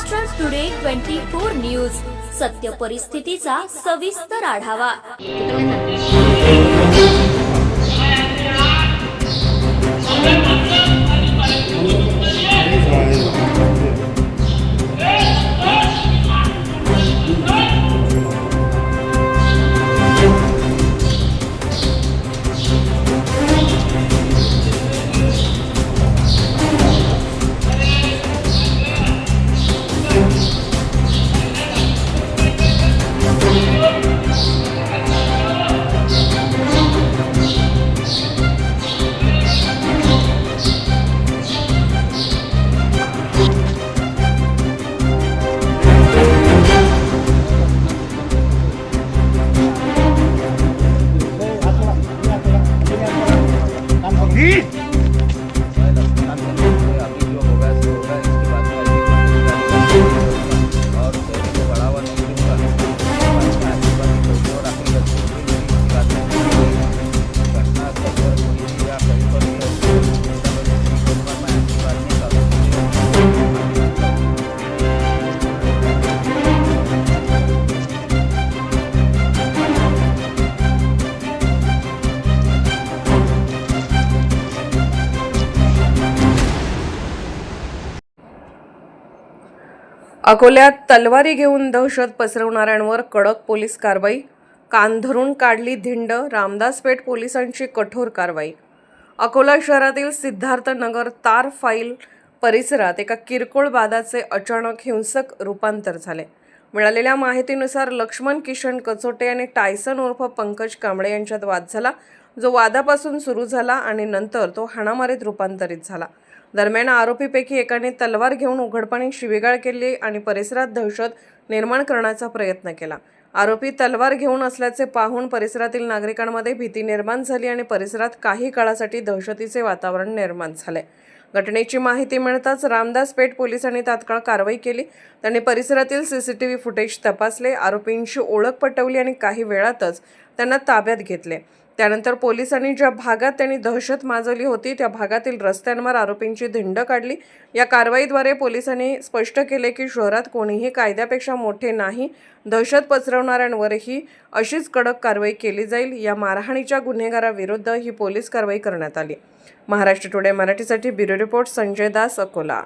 Maharashtra today 24 news, सत्य परिस्थितीचा सविस्तर आढावा। अकोल्यात तलवारी घेऊन दहशत पसरवणाऱ्यांवर कडक पोलीस कारवाई, कान धरून काढली धिंड, रामदासपेठ पोलिसांची कठोर कारवाई। अकोला शहरातील सिद्धार्थनगर तार फाईल परिसरात एका किरकोळ वादाचे अचानक हिंसक रूपांतर झाले। मिळालेल्या माहितीनुसार लक्ष्मण किशन कचोटे आणि टायसन उर्फ पंकज कांबळे यांच्यात वाद झाला, जो वादापासून सुरू झाला आणि नंतर तो हाणामारीत रूपांतरित झाला। दरम्यान आरोपीपैकी एकाने तलवार घेऊन उघडपणे शिवीगाळ केली आणि परिसरात दहशत निर्माण करण्याचा प्रयत्न केला। आरोपी तलवार घेऊन असल्याचे पाहून परिसरातील नागरिकांमध्ये भीती निर्माण झाली आणि परिसरात काही काळासाठी दहशतीचे वातावरण निर्माण झाले। घटनेची माहिती मिळताच रामदासपेठ पोलिसांनी तात्काळ कारवाई केली। त्यांनी परिसरातील सीसीटीव्ही फुटेज तपासले, आरोपींची ओळख पटवली आणि काही वेळातच त्यांना ताब्यात घेतले। त्यानंतर पोलिसांनी ज्या भागात त्यांनी दहशत माजवली होती त्या भागातील रस्त्यांवर आरोपींची धिंड काढली। या कारवाईद्वारे पोलिसांनी स्पष्ट केले की शहरात कोणीही कायद्यापेक्षा मोठे नाही, दहशत पसरवणाऱ्यांवरही अशीच कडक कारवाई केली जाईल। या मारहाणीच्या गुन्हेगाराविरुद्ध ही पोलीस कारवाई करण्यात आली। महाराष्ट्र टुडे मराठीसाठी ब्युरो रिपोर्ट संजय दास, अकोला।